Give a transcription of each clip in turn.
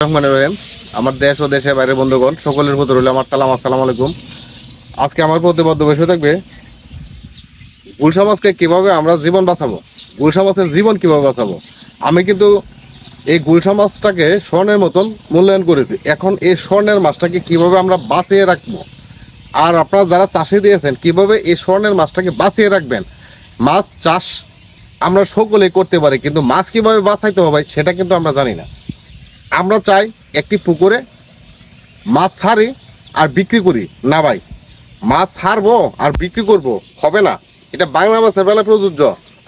রহমানির রহিম। আমার দেশ ও দেশের বাইরের বন্ধুগণ সকলের প্রতি রইল আমার সালাম, আসসালামু আলাইকুম। আজকে আমার প্রতিবদ্ধ বিষয় থাকবে গুল সমাজকে কিভাবে আমরা জীবন বাঁচাবো, গুল সমাজের জীবন কিভাবে বাঁচাবো। আমি কিন্তু এই গুল সমাজটাকে স্বর্ণের মতন মূল্যায়ন করেছি। এখন এই স্বর্ণের মাছটাকে কিভাবে আমরা বাঁচিয়ে রাখবো, আর আপনারা যারা চাষি দিয়েছেন কিভাবে এই স্বর্ণের মাছটাকে বাঁচিয়ে রাখবেন। মাছ চাষ আমরা সকলেই করতে পারি, কিন্তু মাছ কিভাবে বাঁচাইতে হবে সেটা কিন্তু আমরা জানি না। আমরা চাই একটি পুকুরে মাছ ছাড়ি আর বিক্রি করি, না ভাই। মাছ ছাড়বো আর বিক্রি করব হবে না। এটা বাংলা মাছের বেলা প্রযোজ্য।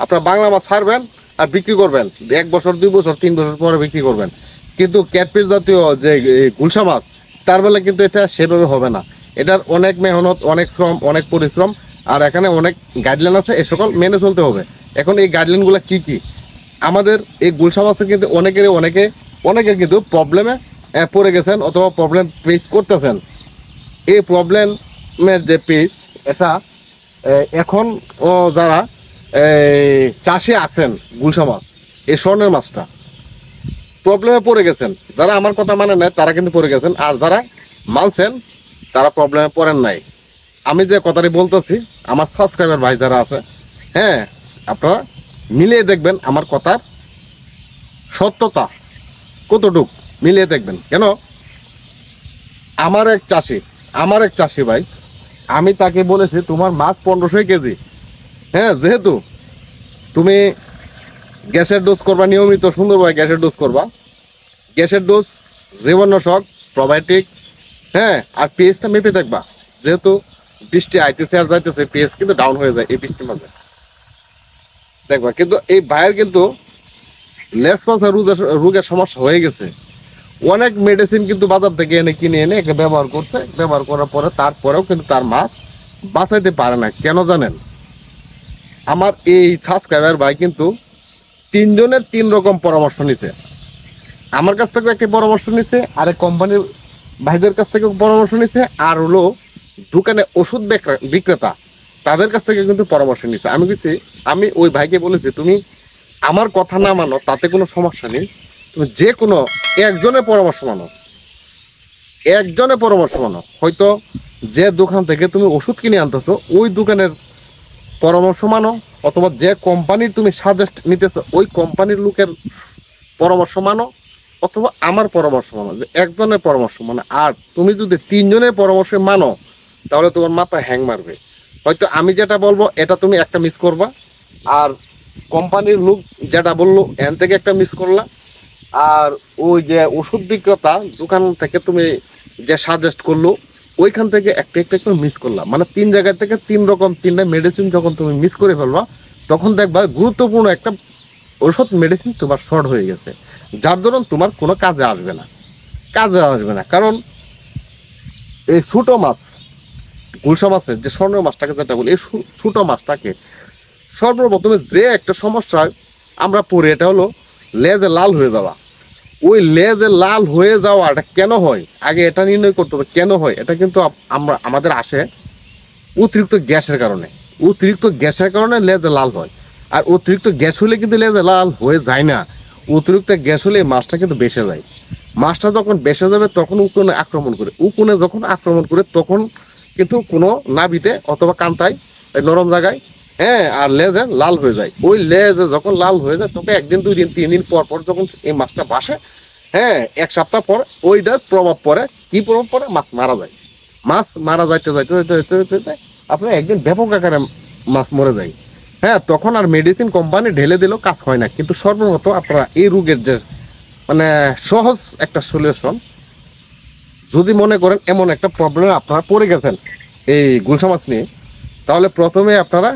আপনার বাংলা মাছ ছাড়বেন আর বিক্রি করবেন 1 বছর 2 বছর 3 বছর পরে বিক্রি করবেন, কিন্তু ক্যাটফিশ জাতীয় যে গুলশা মাছ তার বেলা কিন্তু এটা সেভাবে হবে না। এটার অনেক মেহনত, অনেক শ্রম, অনেক পরিশ্রম, আর এখানে অনেক গাইডলাইন আছে, এ সকল মেনে চলতে হবে। এখন এই গাইডলাইনগুলো কি কি? আমাদের এই গুলশা মাছের কিন্তু অনেকের কিন্তু প্রবলেমে পড়ে গেছেন অথবা প্রবলেম ফেস করতেছেন। এই প্রবলেমের যে পেজ এটা এখন যারা চাষে আছেন গুলশা মাছ, এই স্বর্ণের মাছটা প্রবলেমে পড়ে গেছেন, যারা আমার কথা মানে নেয় তারা কিন্তু পড়ে গেছেন, আর যারা মানছেন তারা প্রবলেমে পড়েন নাই। আমি যে কথাটি বলতেছি, আমার সাবস্ক্রাইবার ভাই যারা আছে, হ্যাঁ, আপনারা মিলিয়ে দেখবেন আমার কথার সত্যতা কতটুক, মিলিয়ে দেখবেন। কেন আমার এক চাষি ভাই, আমি তাকে বলেছি তোমার মাছ 1500 কেজি, হ্যাঁ, যেহেতু তুমি গ্যাসের ডোজ করবা নিয়মিত, সুন্দরভাবে গ্যাসের ডোজ করবা, গ্যাসের ডোজ, জীবাণুনাশক, প্রোবায়োটিক, হ্যাঁ, আর পিএইচটা মেপে দেখবা। যেহেতু বৃষ্টি আইতেছে আর যাইতেছে, পিএইচ কিন্তু ডাউন হয়ে যায় এই বৃষ্টির মাঝে, দেখবা। কিন্তু এই ভাইয়ের কিন্তু লেস পাসা রোগের সমস্যা হয়ে গেছে। অনেক মেডিসিন কিন্তু বাজার থেকে কিনে এনে একে ব্যবহার করার পরে তারপরেও কিন্তু তার মাছ বাঁচাইতে পারে না। কেন জানেন? আমার এই সাবস্ক্রাইবার ভাই কিন্তু 3 জনের 3 রকম পরামর্শ নিছে। আমার কাছ থেকে একটি পরামর্শ নিছে, আরেক কোম্পানির ভাইদের কাছ থেকে পরামর্শ নিছে, আর হলো দোকানে ওষুধ বিক্রেতা তাদের কাছ থেকে কিন্তু পরামর্শ নিছে। আমি ওই ভাইকে বলেছি, তুমি আমার কথা না মানো তাতে কোনো সমস্যা নেই, তুমি যে কোনো একজনের পরামর্শ মানো। হয়তো যে দোকান থেকে তুমি ওষুধ কিনে আনতেছো ওই দোকানের পরামর্শ মানো, অথবা যে কোম্পানির তুমি সাজেস্ট নিতেছো ওই কোম্পানির লোকের পরামর্শ মানো, অথবা আমার পরামর্শ মানো। যে একজনের পরামর্শ মানে, আর তুমি যদি 3 জনের পরামর্শ মানো তাহলে তোমার মাথা হ্যাং মারবে। হয়তো আমি যেটা বলবো এটা তুমি একটা মিস করবা, আর কোম্পানির লোক যেটা বললো এন থেকে একটা মিস করলা, আর ওই যে ওষুধ বিক্রেতা দোকান থেকে তুমি যে সাজেস্ট করলো ওইখান থেকে একটা একটা মিস করলাম। মানে 3 জায়গা থেকে 3 রকম 3টা মেডিসিন যখন তুমি মিস করে ফেলবা, তখন দেখবা গুরুত্বপূর্ণ একটা ওষুধ মেডিসিন তোমার শর্ট হয়ে গেছে, যার দরুন তোমার কোনো কাজে আসবে না। কারণ এই ছোটো মাছ, গুলশা মাছের যে স্বর্ণ মাছটাকে যেটা বলি, এই ছোটো মাছটাকে সর্বপ্রথমে যে একটা সমস্যা আমরা পড়ি, এটা হলো লেজে লাল হয়ে যাওয়া। ওই লেজে লাল হয়ে যাওয়াটা কেন হয়, আগে এটা নির্ণয় করতে হবে কেন হয়। এটা কিন্তু আমাদের আসে অতিরিক্ত গ্যাসের কারণে লেজে লাল হয়। আর অতিরিক্ত গ্যাস হলে কিন্তু লেজে লাল হয়ে যায় না, অতিরিক্ত গ্যাস হলে মাছটা কিন্তু বেসে যায়। মাছটা যখন বেসে যাবে তখন উকুনে যখন আক্রমণ করে তখন কিন্তু কোনো নাভিতে অথবা কান্তায় নরম জায়গায়, হ্যাঁ, আর লেজে লাল হয়ে যায়। ওই লেজে যখন লাল হয়ে যায় তখন 1 দিন 2 দিন 3 দিন পর যখন এই মাছটা বাসে, হ্যাঁ, 1 সপ্তাহ পর ওইটার প্রভাব পড়ে। কি প্রভাব পড়ে? মাছ মারা যাইতে আপনার একদিন ব্যাপক আকারে মাছ মরে যায়। হ্যাঁ, তখন আর মেডিসিন কোম্পানি ঢেলে দিলেও কাজ হয় না। কিন্তু সর্বপ্রথম আপনারা এই রোগের যে মানে সহজ একটা সলিউশন, যদি মনে করেন এমন একটা প্রবলেমে আপনারা পড়ে গেছেন এই গুলশা মাছ নিয়ে, তাহলে প্রথমে আপনারা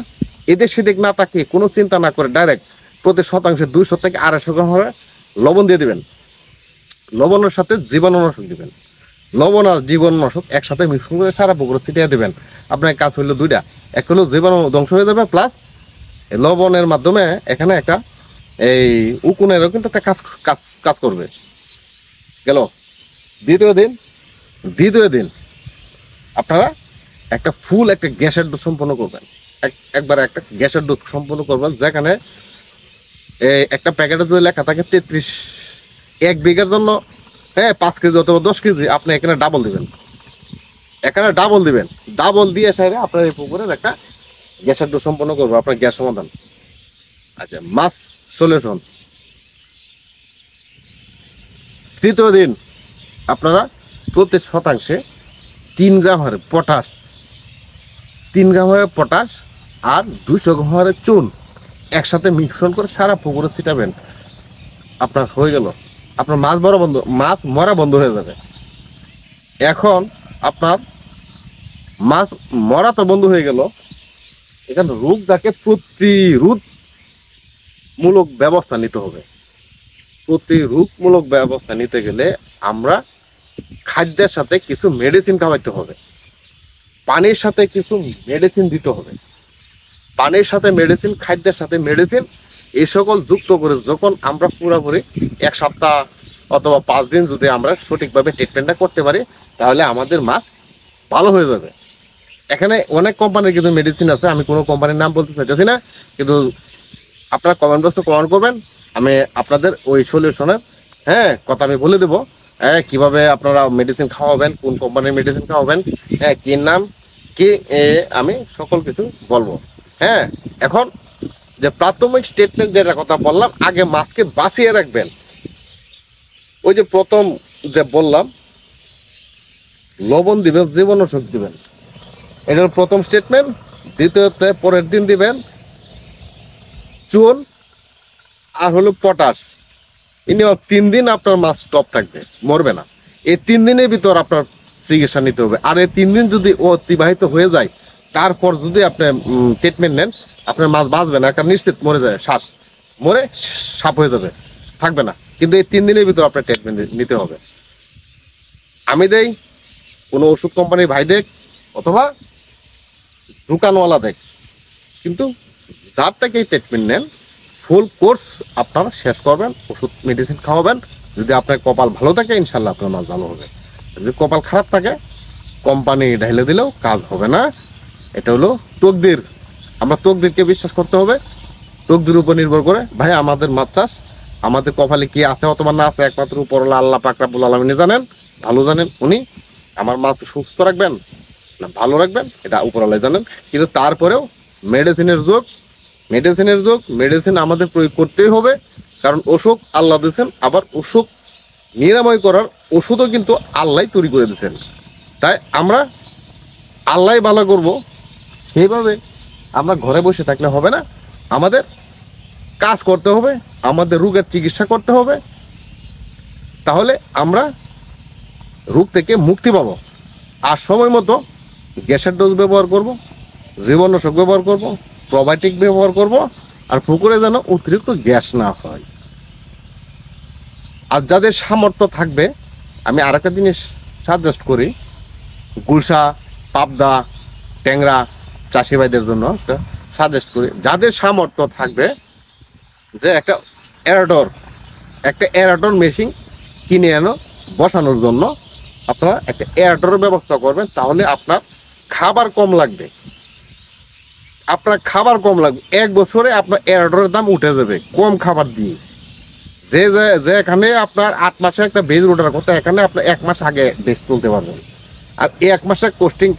এদের সেদিক না তাকিয়ে কোনো চিন্তা না করে ডাইরেক্ট প্রতি শতাংশে 200 থেকে 250 গ্রাম করে লবণ দিয়ে দিবেন। লবণের সাথে জীবাণুনাশক দিবেন। লবণ আর জীবাণুনাশক একসাথে মিক্স করে সারা পুকুরে ছিটিয়ে দেবেন। আপনার কাজ হইলো 2টা, এক হলো জীবাণু ধ্বংস হয়ে যাবে, প্লাস লবণের মাধ্যমে এখানে একটা এই উকুনেরও কিন্তু একটা কাজ করবে। গেল। দ্বিতীয় দিন আপনারা একটা গ্যাসের ডোজ সম্পন্ন করবেন। একবারে একটা গ্যাসের ডোজ সম্পন্ন করবেন, যেখানে একটা প্যাকেটে যদি লেখা থাকে 33, 1 বিঘার জন্য হ্যাঁ 5 কেজি অথবা 10 কেজি আপনি এখানে ডাবল দিবেন, এখানে ডাবল দিবেন। ডাবল দিয়ে সাইডে আপনার এই পুকুরের একটা গ্যাসের ডোজ সম্পন্ন করবো, আপনার গ্যাস সমাধান। আচ্ছা, মাছ সলিউশন। তৃতীয় দিন আপনারা প্রতি শতাংশে 3 গ্রাম হারে পটাশ, 3 গ্রাম হারে পটাশ আর 200 গ্রাম হারে চুন একসাথে মিশ্রণ করে সারা পুকুরে ছিটাবেন। আপনার হয়ে গেল, আপনার মাছ মরা বন্ধ হয়ে যাবে। এখন আপনার মাছ মরা তো বন্ধ হয়ে গেল, এখানে রোগটাকে প্রতিরোধমূলক ব্যবস্থা নিতে হবে। প্রতিরোধমূলক ব্যবস্থা নিতে গেলে আমরা খাদ্যের সাথে কিছু মেডিসিন খাওয়াইতে হবে, পানির সাথে কিছু মেডিসিন দিতে হবে। পানির সাথে মেডিসিন, খাদ্যের সাথে মেডিসিন, এই সকল যুক্ত করে যখন আমরা পুরোপুরি 1 সপ্তাহ অথবা 5 দিন যদি আমরা সঠিকভাবে ট্রিটমেন্টটা করতে পারি, তাহলে আমাদের মাছ ভালো হয়ে যাবে। এখানে অনেক কোম্পানির কিন্তু মেডিসিন আছে, আমি কোনো কোম্পানির নাম বলতে চাইতেছি না, কিন্তু আপনারা কমেন্ট বক্সে কমেন্ট করবেন, আমি আপনাদের ওই সলিউশনের কথা আমি বলে দেবো। কিভাবে আপনারা মেডিসিন খাওয়াবেন, কোন কোম্পানির মেডিসিন খাওয়াবেন, কি নাম কি, আমি সকল কিছু বলবো। এখন যে প্রাথমিক স্টেটমেন্ট যেটা কথা বললাম, আগে মাছকে বাঁচিয়ে রাখবেন। ওই যে প্রথম যে বললাম লবণ দিবেন, জীবাণুনাশক দিবেন, এটার প্রথম স্টেটমেন্ট। দ্বিতীয়তে পরের দিন দিবেন চুন আর হলো পটাশ। ইনি 3 দিন আপনার মাছ টপ থাকবে, মরবে না। এই 3 দিনের ভিতর আপনার চিকিৎসা নিতে হবে। আর এই 3 দিন যদি অতিবাহিত হয়ে যায়, তারপর যদি আপনি ট্রিটমেন্ট নেন, আপনার মাছ বাঁচবে না, একটা নিশ্চিত মরে যায়, মরে সাপ হয়ে যাবে, থাকবে না। কিন্তু এই 3 দিনের ভিতর আপনার ট্রিটমেন্ট নিতে হবে। আমি দেই, কোনো ওষুধ কোম্পানির ভাই দেখ অথবা দোকানওয়ালা দেখ, কিন্তু যার থেকে ট্রিটমেন্ট নেন ফুল কোর্স আপনারা শেষ করবেন, ওষুধ মেডিসিন খাওয়াবেন। যদি আপনার কপাল ভালো থাকে, ইনশাল্লাহ আপনার মাছ ভালো হবে। যদি কপাল খারাপ থাকে, কোম্পানি ঢেলে দিলেও কাজ হবে না। এটা হলো তকদির। আমরা তকদিরকে বিশ্বাস করতে হবে, তকদির উপর নির্ভর করে। ভাই আমাদের মাছ চাষ, আমাদের কপালে কি আছে অথবা না আছে, একমাত্র উপরওয়ালা আল্লাহ পাক রব্বুল আলামিন জানেন, ভালো জানেন। উনি আমার মাছ সুস্থ রাখবেন না ভালো রাখবেন, এটা উপরওয়ালা জানেন। কিন্তু তারপরেও মেডিসিনের যুগ, মেডিসিন আমাদের প্রয়োগ করতেই হবে, কারণ অসুখ আল্লাহ দিয়েছেন, আবার অসুখ নিরাময় করার ওষুধও কিন্তু আল্লাহ তৈরি করে দিয়েছেন। তাই আমরা আল্লাহ ভালো করব, সেইভাবে আমরা ঘরে বসে থাকলে হবে না, আমাদের কাজ করতে হবে, আমাদের রোগের চিকিৎসা করতে হবে। তাহলে আমরা রোগ থেকে মুক্তি পাবো। আর সময় মতো গ্যাসের ডোজ ব্যবহার করব, জীবাণুনাশক ব্যবহার করব, প্রোবায়োটিক ব্যবহার করব, আর পুকুরে যেন অতিরিক্ত গ্যাস না হয়। আর যাদের সামর্থ্য থাকবে, আমি আরেকটা জিনিস সাজেস্ট করি, গুলশা, পাবদা, ট্যাংরা চাষি ভাইদের জন্য সাজেস্ট করি, যাদের সামর্থ্য থাকবে যে একটা এরাটর মেশিন কিনে এনো বসানোর জন্য, আপনারা একটা এরাটরের ব্যবস্থা করবেন। তাহলে আপনার খাবার কম লাগবে, 1 বছরে আপনার এরাটরের দাম উঠে যাবে কম খাবার দিয়ে। যেখানে আপনার 8 মাসে একটা বেজ ওঠার কথা, এখানে আপনার 1 মাস আগে বেজ তুলতে পারবেন। আর এই 1 মাসে কোস্টিং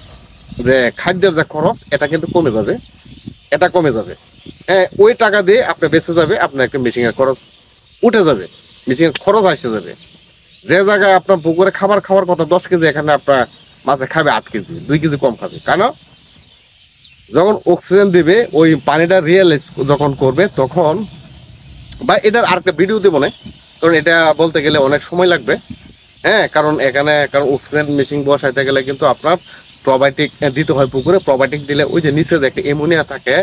যে খাদ্যের যে খরচ, এটা কিন্তু কমে যাবে। ওই টাকা দিয়ে আপনি বেঁচে যাবে, আপনার একটা মেশিনের খরচ উঠে যাবে, মেশিনের খরচ আসে যাবে। যে জায়গায় আপনার পুকুরে খাবার খাওয়ার কথা 10 কেজি, এখানে আপনার মাছে খাবে 8 কেজি, 2 কেজি কম খাবে। কেন? যখন অক্সিজেন দিবে, ওই পানিটা রিয়েলাইজ যখন করবে, তখন বা এটার আরেকটা ভিডিও দেবো না, কারণ এটা বলতে গেলে অনেক সময় লাগবে। কারণ অক্সিজেন মেশিন বসাইতে গেলে কিন্তু আপনার প্রোবায়োটিক দিতে হয় পুকুরে। প্রোবায়োটিক দিলে ওই যে নিচে যে একটা অ্যামোনিয়া থাকে,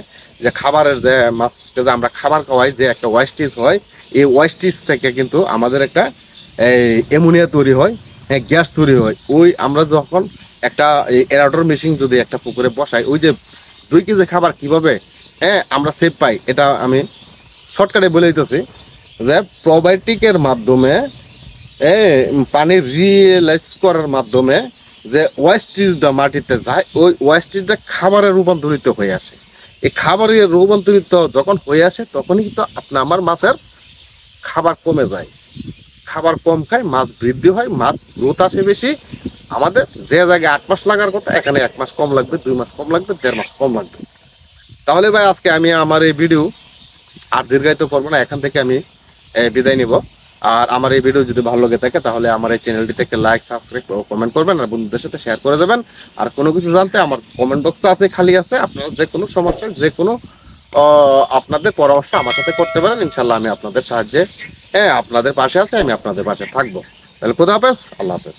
যে খাবারের যে মাছকে যে আমরা খাবার খাওয়াই, যে একটা ওয়েস্টেজ হয়, এই ওয়েস্টেজ থেকে কিন্তু আমাদের একটা অ্যামোনিয়া তৈরি হয়, গ্যাস তৈরি হয়। ওই আমরা যখন একটা এরাটর মেশিন যদি একটা পুকুরে বসাই, ওই যে 2 কেজি খাবার কিভাবে আমরা সেভ পাই, এটা আমি শর্টকাটে বলে দিতেছি। যে প্রোবায়োটিকের মাধ্যমে পানি রিয়েলাইজ করার মাধ্যমে যে ওয়েস্টেজটা মাটিতে যায়, ওই ওয়েস্টেজটা খাবারে রূপান্তরিত হয়ে আসে। এই খাবারে রূপান্তরিত যখন হয়ে আসে, তখনই কিন্তু আপনার আমার মাছের খাবার কমে যায়, খাবার কম খায়, মাছ বৃদ্ধি হয়, মাছ গ্রোথ আসে বেশি। আমাদের যে জায়গায় 8 মাস লাগার কথা এখানে 1 মাস কম লাগবে, 2 মাস কম লাগবে, 1.5 মাস কম লাগবে। তাহলে ভাই আজকে আমি আমার এই ভিডিও আর দীর্ঘায়িত করবো না, এখান থেকে আমি বিদায় নিব। আর আমার এই ভিডিও যদি ভালো লেগে থাকে তাহলে আমার এই চ্যানেলটিতে লাইক, সাবস্ক্রাইব ও কমেন্ট করবেন, আর বন্ধুদের সাথে শেয়ার করে দেবেন। আর কোনো কিছু জানতে আমার কমেন্ট বক্সটা আছে, খালি আছে, আপনারা যে কোনো সমস্যা, যে কোনো আপনাদের পরামর্শ আমার সাথে করতে পারেন। ইনশাল্লাহ আমি আপনাদের সাহায্যে আপনাদের পাশে আছি, আমি আপনাদের পাশে থাকবো। তাহলে খোদা হাফেজ, আল্লাহ হাফেজ।